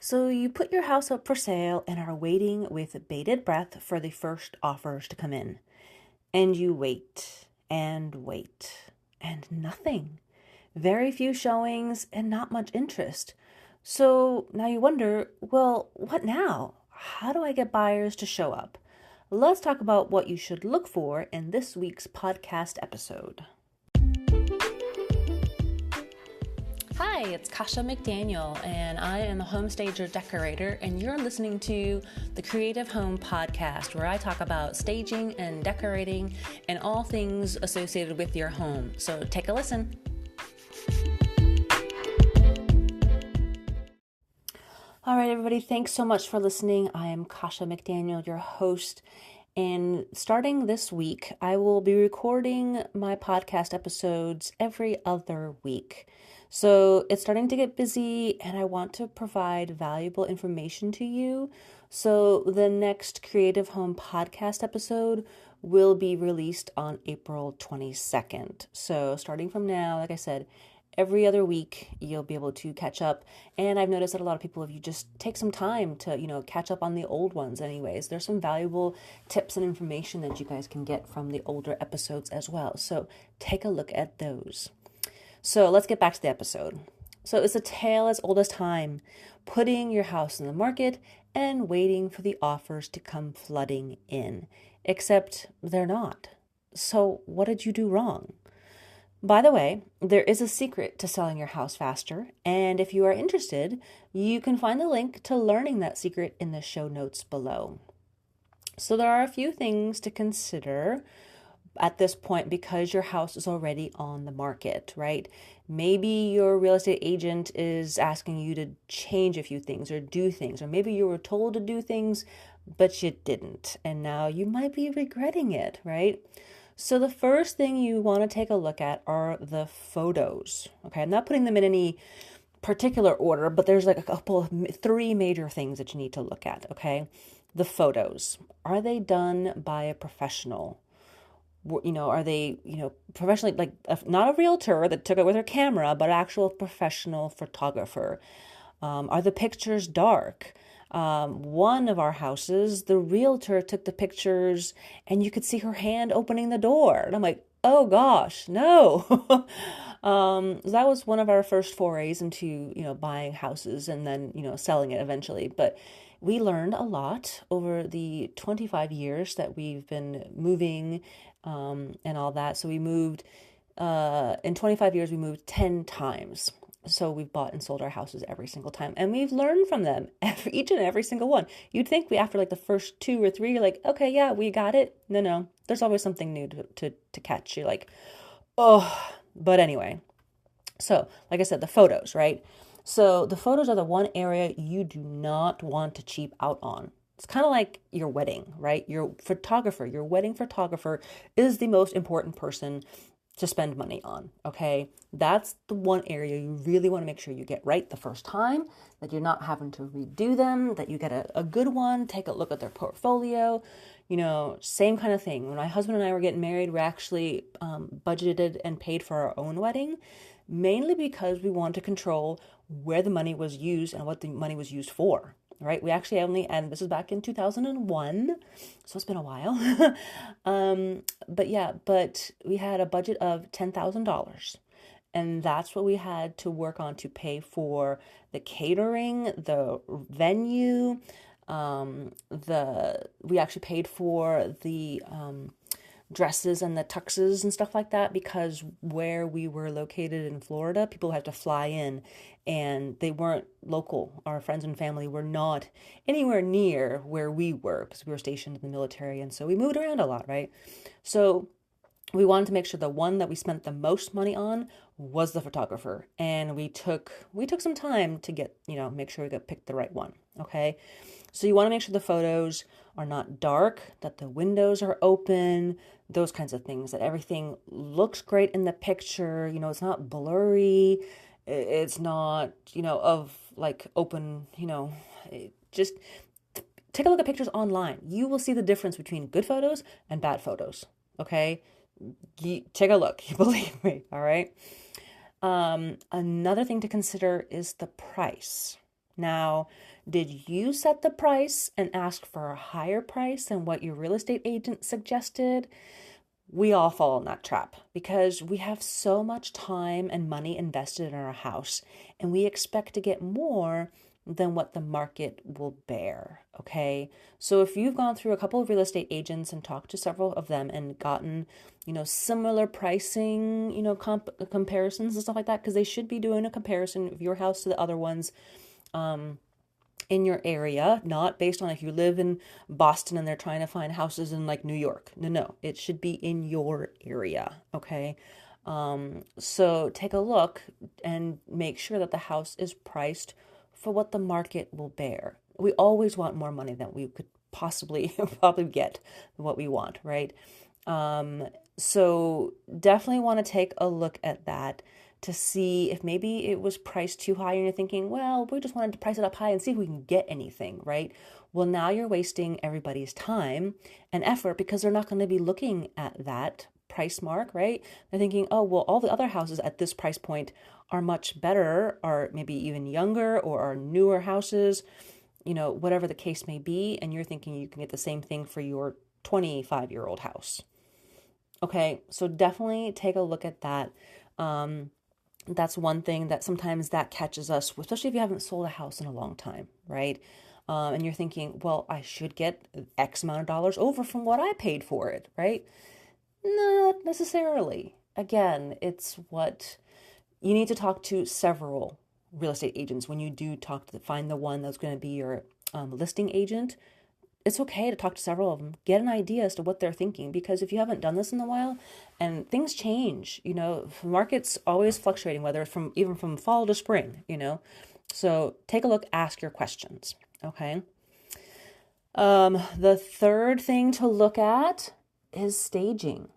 So you put your house up for sale and are waiting with bated breath for the first offers to come in. And you wait and wait and nothing. Very few showings and not much interest. So now you wonder, well, what now? How do I get buyers to show up? Let's talk about what you should look for in this week's podcast episode. Hi, it's Kasia McDaniel, and I am a home stager decorator, and you're listening to the Creative Home Podcast, where I talk about staging and decorating and all things associated with your home. So take a listen. All right, everybody, thanks so much for listening. I am Kasia McDaniel, your host. And starting this week, I will be recording my podcast episodes every other week. So it's starting to get busy and I want to provide valuable information to you. So the next Creative Home Podcast episode will be released on April 22nd. So starting from now, like I said, every other week, you'll be able to catch up. And I've noticed that a lot of people, if you just take some time to, catch up on the old ones anyways, there's some valuable tips and information that you guys can get from the older episodes as well. So take a look at those. So let's get back to the episode. So it's a tale as old as time, putting your house in the market and waiting for the offers to come flooding in, except they're not. So what did you do wrong? By the way, there is a secret to selling your house faster, and if you are interested, you can find the link to learning that secret in the show notes below. So there are a few things to consider at this point because your house is already on the market, right? Maybe your real estate agent is asking you to change a few things or do things, or maybe you were told to do things, but you didn't, and now you might be regretting it, right? So the first thing you want to take a look at are the photos. Okay, I'm not putting them in any particular order, but there's like three major things that you need to look at, okay? The photos. Are they done by a professional? Are they, professionally, like not a realtor that took it with her camera, but actual professional photographer? Are the pictures dark? One of our houses, the realtor took the pictures and you could see her hand opening the door. And I'm like, oh gosh, no. That was one of our first forays into, buying houses and then, selling it eventually. But we learned a lot over the 25 years that we've been moving, and all that. So we moved, in 25 years, we moved 10 times. So we've bought and sold our houses every single time. And we've learned from them, each and every single one. You'd think after like the first 2 or 3, you're like, okay, yeah, we got it. No. There's always something new to catch. You're like, oh, but anyway. So like I said, the photos, right? So the photos are the one area you do not want to cheap out on. It's kind of like your wedding, right? Your wedding photographer is the most important person to spend money on, okay? That's the one area you really want to make sure you get right the first time, that you're not having to redo them, that you get a good one, take a look at their portfolio, same kind of thing. When my husband and I were getting married, we actually budgeted and paid for our own wedding, mainly because we wanted to control where the money was used and what the money was used for. Right? We actually and this is back in 2001, so it's been a while. But we had a budget of $10,000, and that's what we had to work on to pay for the catering, the venue. We actually paid for the dresses and the tuxes and stuff like that, because where we were located in Florida, people had to fly in and they weren't local. Our friends and family were not anywhere near where we were because we were stationed in the military. And so we moved around a lot, right? So we wanted to make sure the one that we spent the most money on was the photographer. And we took some time to get, make sure we picked the right one. Okay. So you want to make sure the photos are not dark, that the windows are open, those kinds of things, that everything looks great in the picture. It's not blurry. It's not, of like open, just take a look at pictures online. You will see the difference between good photos and bad photos. Okay. Take a look. You believe me. All right. Another thing to consider is the price. Now, did you set the price and ask for a higher price than what your real estate agent suggested? We all fall in that trap because we have so much time and money invested in our house, and we expect to get more than what the market will bear. Okay. So if you've gone through a couple of real estate agents and talked to several of them and gotten, similar pricing, comparisons and stuff like that, because they should be doing a comparison of your house to the other ones, in your area, not based on if you live in Boston and they're trying to find houses in like New York. No, it should be in your area. Okay. So take a look and make sure that the house is priced for what the market will bear. We always want more money than we could possibly probably get what we want, right? So definitely want to take a look at that to see if maybe it was priced too high and you're thinking, well, we just wanted to price it up high and see if we can get anything, right? Well, now you're wasting everybody's time and effort because they're not going to be looking at that price mark, right? They're thinking, oh, well, all the other houses at this price point are much better, or maybe even younger, or are newer houses, whatever the case may be. And you're thinking you can get the same thing for your 25-year-old house. Okay, so definitely take a look at that. That's one thing that sometimes that catches us, especially if you haven't sold a house in a long time, right? And you're thinking, well, I should get X amount of dollars over from what I paid for it, right? Not necessarily. Again, it's what you need to talk to several real estate agents when you do find the one that's going to be your listing agent. It's okay to talk to several of them, get an idea as to what they're thinking, because if you haven't done this in a while and things change, the market's always fluctuating, whether it's even from fall to spring, so take a look, ask your questions. Okay. The third thing to look at is staging.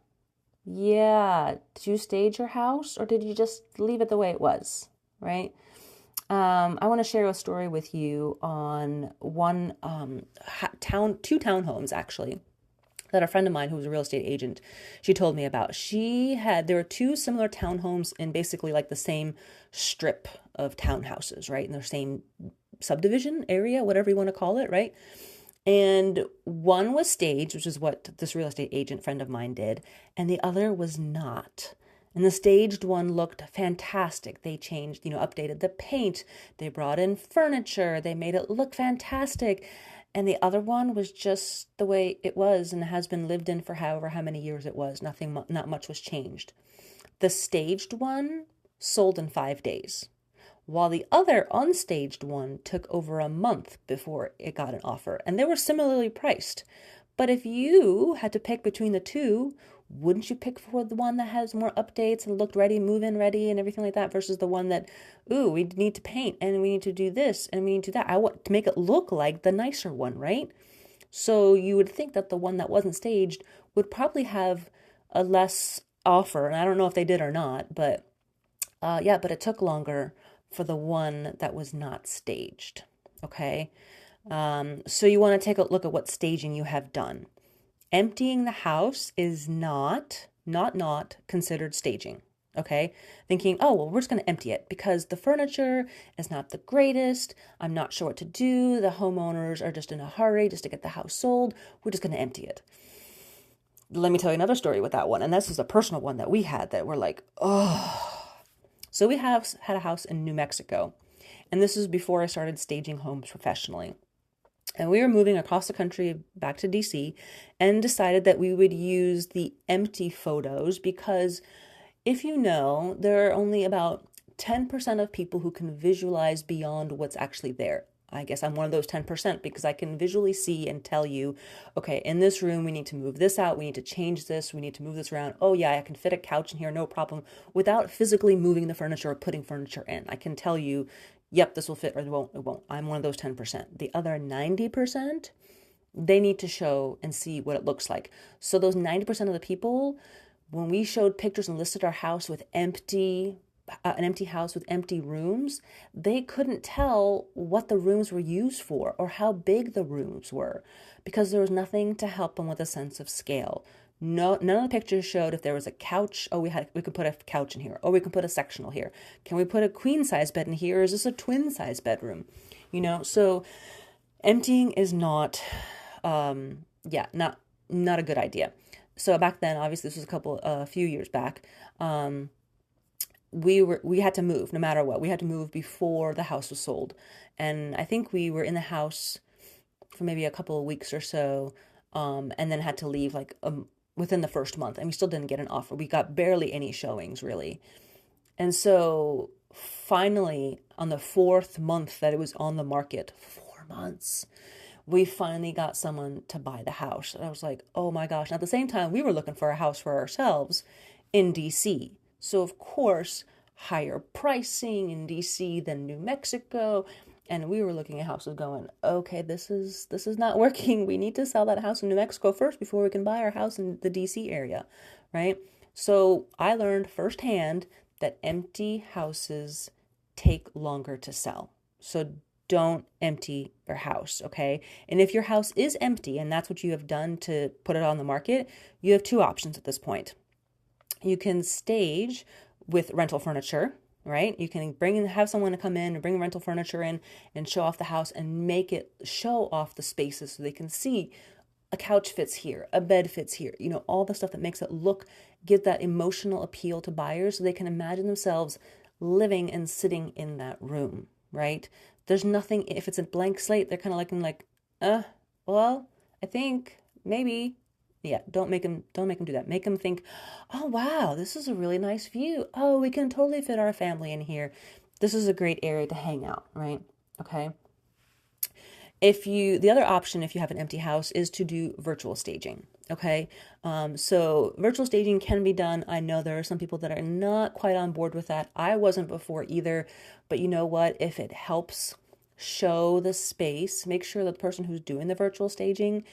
Yeah. Did you stage your house or did you just leave it the way it was? Right. I want to share a story with you on two townhomes actually, that a friend of mine who was a real estate agent, she told me about. There were two similar townhomes in basically like the same strip of townhouses, right? In their same subdivision area, whatever you want to call it, right? And one was staged, which is what this real estate agent friend of mine did, and the other was not. And the staged one looked fantastic. They changed, updated the paint. They brought in furniture. They made it look fantastic. And the other one was just the way it was and has been lived in for however how many years it was. Not much was changed. The staged one sold in 5 days, while the other unstaged one took over a month before it got an offer. And they were similarly priced. But if you had to pick between the two, wouldn't you pick for the one that has more updates and looked ready, move-in ready and everything like that versus the one that, ooh, we need to paint and we need to do this and we need to do that. I want to make it look like the nicer one, right? So you would think that the one that wasn't staged would probably have a less offer. And I don't know if they did or not, but but it took longer for the one that was not staged. Okay. So you want to take a look at what staging you have done. Emptying the house is not considered staging. Okay. Thinking, oh, well, we're just going to empty it because the furniture is not the greatest. I'm not sure what to do. The homeowners are just in a hurry just to get the house sold. We're just going to empty it. Let me tell you another story with that one. And this is a personal one that we had that we're like, oh. So we had a house in New Mexico. And this is before I started staging homes professionally. And we were moving across the country back to DC and decided that we would use the empty photos because if there are only about 10% of people who can visualize beyond what's actually there. I guess I'm one of those 10% because I can visually see and tell you, okay, in this room, we need to move this out. We need to change this. We need to move this around. Oh yeah, I can fit a couch in here, no problem, without physically moving the furniture or putting furniture in. I can tell you, yep, this will fit or it won't. I'm one of those 10%. The other 90%, they need to show and see what it looks like. So those 90% of the people, when we showed pictures and listed our house with an empty house with empty rooms, they couldn't tell what the rooms were used for or how big the rooms were because there was nothing to help them with a sense of scale. No, none of the pictures showed if there was a couch. Oh, we could put a couch in here. Oh, we can put a sectional here. Can we put a queen size bed in here? Or is this a twin size bedroom? So emptying is not, not a good idea. So back then, obviously this was a few years back, we had to move no matter what. We had to move before the house was sold. And I think we were in the house for maybe a couple of weeks or so, and then had to leave within the first month, and we still didn't get an offer. We got barely any showings, really. And so finally, on the fourth month that it was on the market, 4 months, we finally got someone to buy the house. And I was like, oh my gosh. And at the same time, we were looking for a house for ourselves in DC. So of course, higher pricing in DC than New Mexico. And we were looking at houses going, okay, this is not working. We need to sell that house in New Mexico first before we can buy our house in the DC area, right? So I learned firsthand that empty houses take longer to sell. So don't empty your house, okay? And if your house is empty and that's what you have done to put it on the market, you have two options at this point. You can stage with rental furniture, right? You can have someone to come in and bring rental furniture in and show off the house and make it show off the spaces so they can see a couch fits here, a bed fits here, all the stuff that makes it give that emotional appeal to buyers so they can imagine themselves living and sitting in that room, right? There's nothing, if it's a blank slate, they're kind of looking like, well, I think maybe. Yeah, don't make them do that. Make them think, oh, wow, this is a really nice view. Oh, we can totally fit our family in here. This is a great area to hang out, right? Okay. The other option, if you have an empty house, is to do virtual staging. Okay. So virtual staging can be done. I know there are some people that are not quite on board with that. I wasn't before either, but you know what? If it helps show the space, make sure that the person who's doing the virtual staging,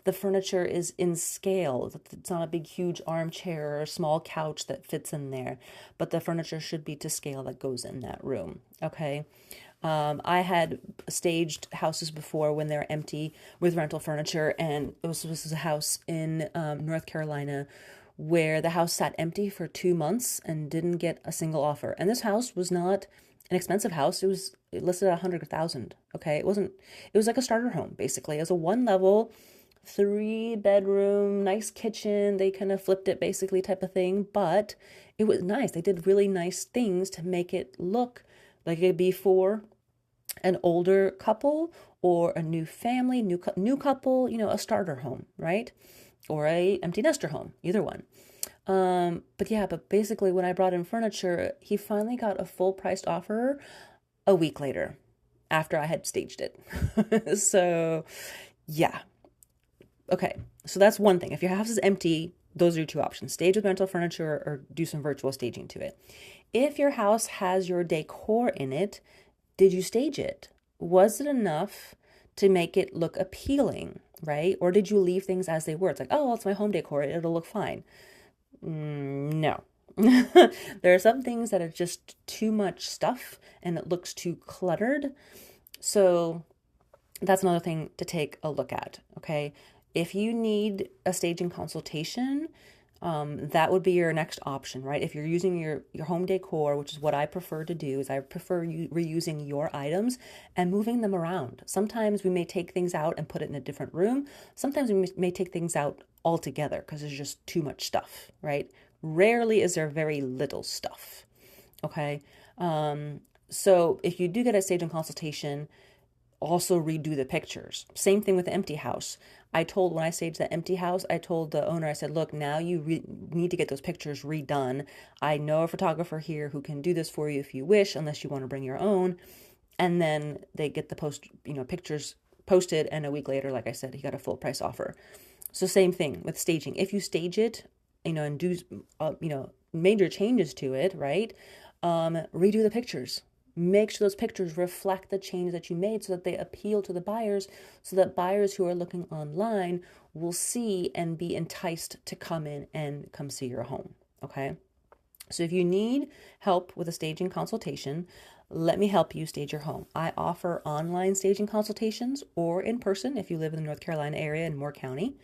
the furniture is in scale. It's not a big, huge armchair or a small couch that fits in there, but the furniture should be to scale that goes in that room. Okay. I had staged houses before when they're empty with rental furniture, and this was a house in North Carolina where the house sat empty for 2 months and didn't get a single offer. And this house was not an expensive house. It listed at $100,000. Okay. It was like a starter home, basically. It was a 1-level, 3-bedroom, nice kitchen. They kind of flipped it basically type of thing, but it was nice. They did really nice things to make it look like it'd be for an older couple or a new family, new couple, a starter home, right? Or a empty nester home, either one. But basically when I brought in furniture, he finally got a full priced offer a week later after I had staged it. So yeah. Okay. So that's one thing. If your house is empty, those are your two options: stage with rental furniture or do some virtual staging to it. If your house has your decor in it, did you stage it? Was it enough to make it look appealing, right? Or did you leave things as they were? It's like, oh, well, it's my home decor. It'll look fine. No. There are some things that are just too much stuff and it looks too cluttered. So that's another thing to take a look at, okay? If you need a staging consultation, that would be your next option, right? If you're using your home decor, which is what I prefer to do, is I prefer reusing your items and moving them around. Sometimes we may take things out and put it in a different room. Sometimes we may take things out altogether because there's just too much stuff, right? Rarely is there very little stuff, okay? So if you do get a staging consultation, also redo the pictures. Same thing with the empty house. When I staged the empty house, I told the owner, I said, look, now you need to get those pictures redone. I know a photographer here who can do this for you if you wish, unless you want to bring your own. And then they get the pictures posted. And a week later, like I said, he got a full price offer. So same thing with staging. If you stage it, and do, major changes to it, right? Redo the pictures. Make sure those pictures reflect the change that you made so that they appeal to the buyers, so that buyers who are looking online will see and be enticed to come in and come see your home. Okay. So if you need help with a staging consultation, let me help you stage your home. I offer online staging consultations or in person if you live in the North Carolina area in Moore County.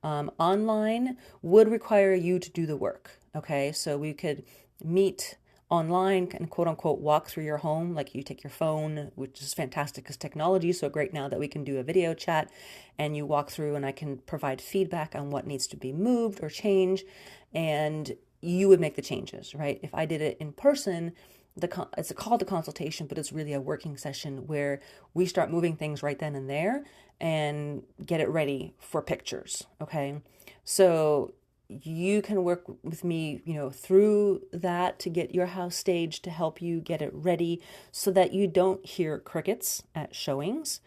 Online would require you to do the work. Okay. So we could meet online and quote unquote walk through your home. Like you take your phone, which is fantastic because technology is so great now that we can do a video chat and you walk through and I can provide feedback on what needs to be moved or changed, and you would make the changes, right? If I did it in person, it's called a consultation, but it's really a working session where we start moving things right then and there and get it ready for pictures. Okay. So you can work with me, through that to get your house staged to help you get it ready so that you don't hear crickets at showings.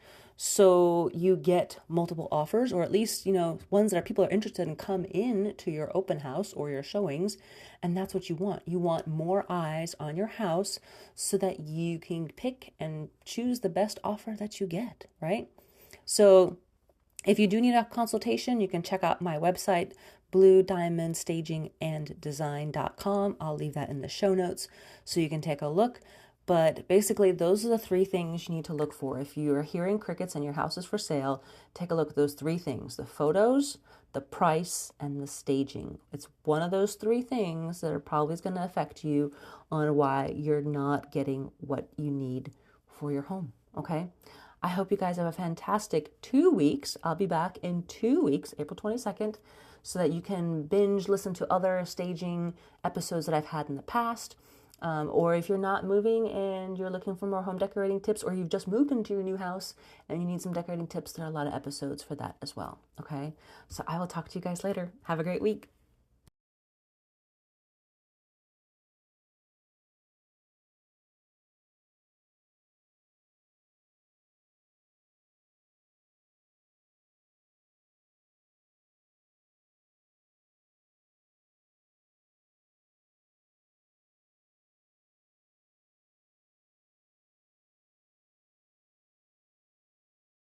So you get multiple offers, or at least, ones that people are interested in come in to your open house or your showings. And that's what you want. You want more eyes on your house so that you can pick and choose the best offer that you get, right? So if you do need a consultation, you can check out my website, bluediamondstaginganddesign.com. I'll leave that in the show notes so you can take a look. But basically, those are the three things you need to look for. If you're hearing crickets and your house is for sale, take a look at those three things: the photos, the price, and the staging. It's one of those three things that are probably going to affect you on why you're not getting what you need for your home. Okay? I hope you guys have a fantastic 2 weeks. I'll be back in 2 weeks, April 22nd, so that you can binge listen to other staging episodes that I've had in the past. Or if you're not moving and you're looking for more home decorating tips, or you've just moved into your new house and you need some decorating tips, there are a lot of episodes for that as well. Okay? So I will talk to you guys later. Have a great week.